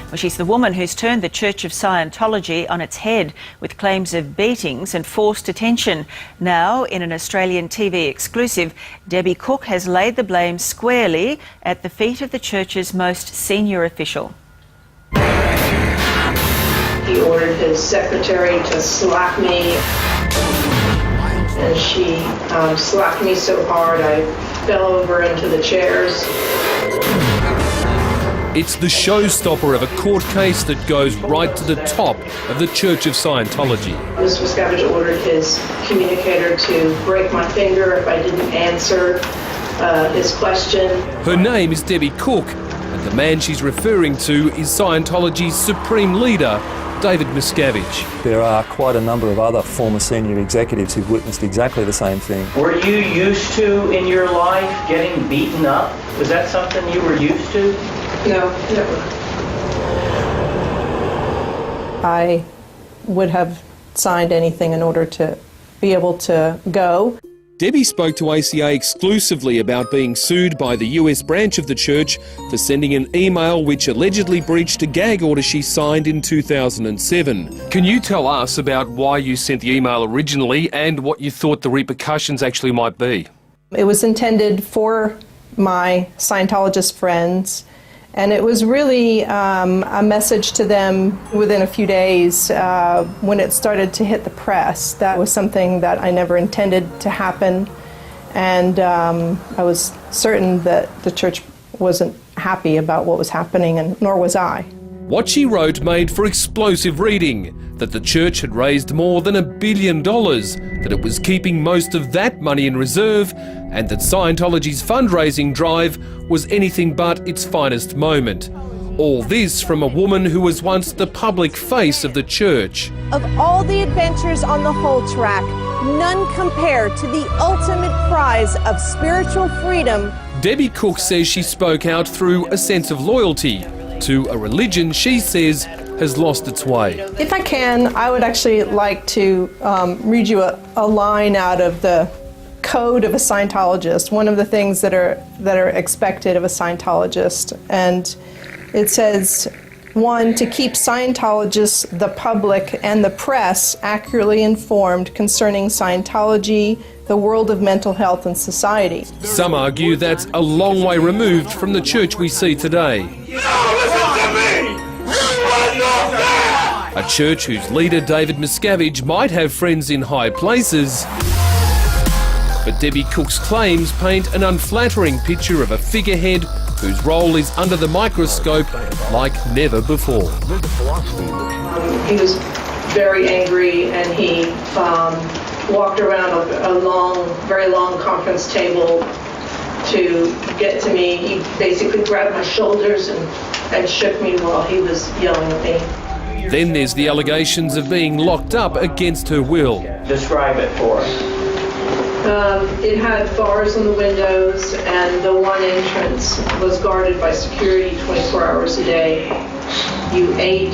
Well, she's the woman who's turned the Church of Scientology on its head with claims of beatings and forced detention. Now, in an Australian TV exclusive, Debbie Cook has laid the blame squarely at the feet of the church's most senior official. He ordered his secretary to slap me, and she slapped me so hard I fell over into the chairs. It's the showstopper of a court case that goes right to the top of the Church of Scientology. Mr. Miscavige ordered his communicator to break my finger if I didn't answer his question. Her name is Debbie Cook, and the man she's referring to is Scientology's supreme leader, David Miscavige. There are quite a number of other former senior executives who've witnessed exactly the same thing. Were you used to, in your life, getting beaten up? Was that something you were used to? No, never. I would have signed anything in order to be able to go. Debbie spoke to ACA exclusively about being sued by the US branch of the church for sending an email which allegedly breached a gag order she signed in 2007. Can you tell us about why you sent the email originally and what you thought the repercussions actually might be? It was intended for my Scientologist friends, and it was really a message to them within a few days when it started to hit the press. That was something that I never intended to happen, and I was certain that the church wasn't happy about what was happening, and nor was I. What she wrote made for explosive reading, that the church had raised more than $1 billion, that it was keeping most of that money in reserve, and that Scientology's fundraising drive was anything but its finest moment. All this from a woman who was once the public face of the church. Of all the adventures on the whole track, none compare to the ultimate prize of spiritual freedom. Debbie Cook says she spoke out through a sense of loyalty to a religion she says has lost its way. If I can, I would actually like to read you a line out of the code of a Scientologist, one of the things that are expected of a Scientologist. And it says, 1, to keep Scientologists, the public, and the press accurately informed concerning Scientology, the world of mental health and society. Some argue that's a long way removed from the church we see today. No, listen to me! You are not there! A church whose leader, David Miscavige, might have friends in high places, but Debbie Cook's claims paint an unflattering picture of a figurehead whose role is under the microscope like never before. He was very angry, and he walked around a very long conference table to get to me. He basically grabbed my shoulders and shook me while he was yelling at me. Then there's the allegations of being locked up against her will. Describe it for us. It had bars on the windows, and the one entrance was guarded by security 24 hours a day. You ate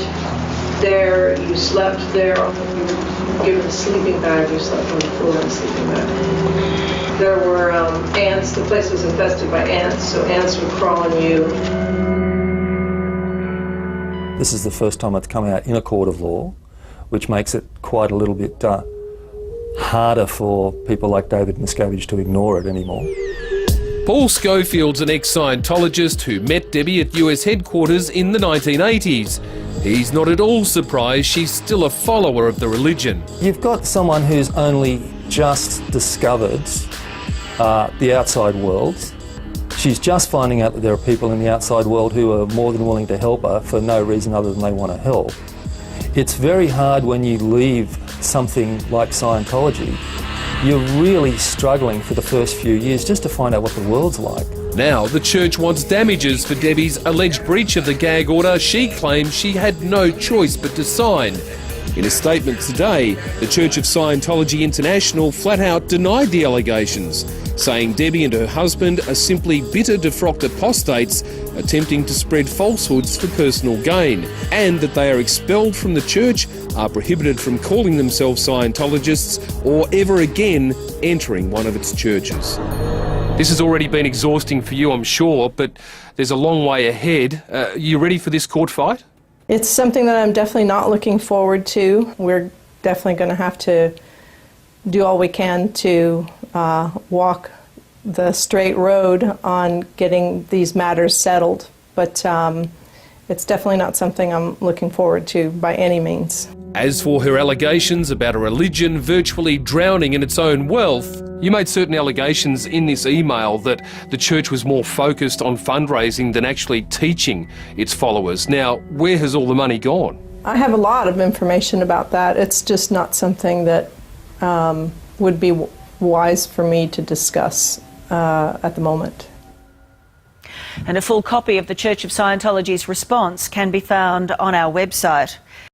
there, you slept there. You were given a sleeping bag, you slept on the floor in a sleeping bag. There were ants. The place was infested by ants, so ants would crawl on you. This is the first time it's come out in a court of law, which makes it quite a little bit harder for people like David Miscavige to ignore it anymore. Paul Schofield's an ex-Scientologist who met Debbie at US headquarters in the 1980s. He's not at all surprised she's still a follower of the religion. You've got someone who's only just discovered the outside world. She's just finding out that there are people in the outside world who are more than willing to help her for no reason other than they want to help. It's very hard when you leave something like Scientology. You're really struggling for the first few years just to find out what the world's like. Now the church wants damages for Debbie's alleged breach of the gag order she claims she had no choice but to sign. In a statement today, the Church of Scientology International flat out denied the allegations, saying Debbie and her husband are simply bitter defrocked apostates attempting to spread falsehoods for personal gain, and that they are expelled from the church, are prohibited from calling themselves Scientologists or ever again entering one of its churches. This has already been exhausting for you, I'm sure, but there's a long way ahead. You ready for this court fight? It's something that I'm definitely not looking forward to. We're definitely going to have to do all we can to walk the straight road on getting these matters settled. But it's definitely not something I'm looking forward to by any means. As for her allegations about a religion virtually drowning in its own wealth, you made certain allegations in this email that the church was more focused on fundraising than actually teaching its followers. Now, where has all the money gone? I have a lot of information about that. It's just not something that would be wise for me to discuss at the moment. And a full copy of the Church of Scientology's response can be found on our website.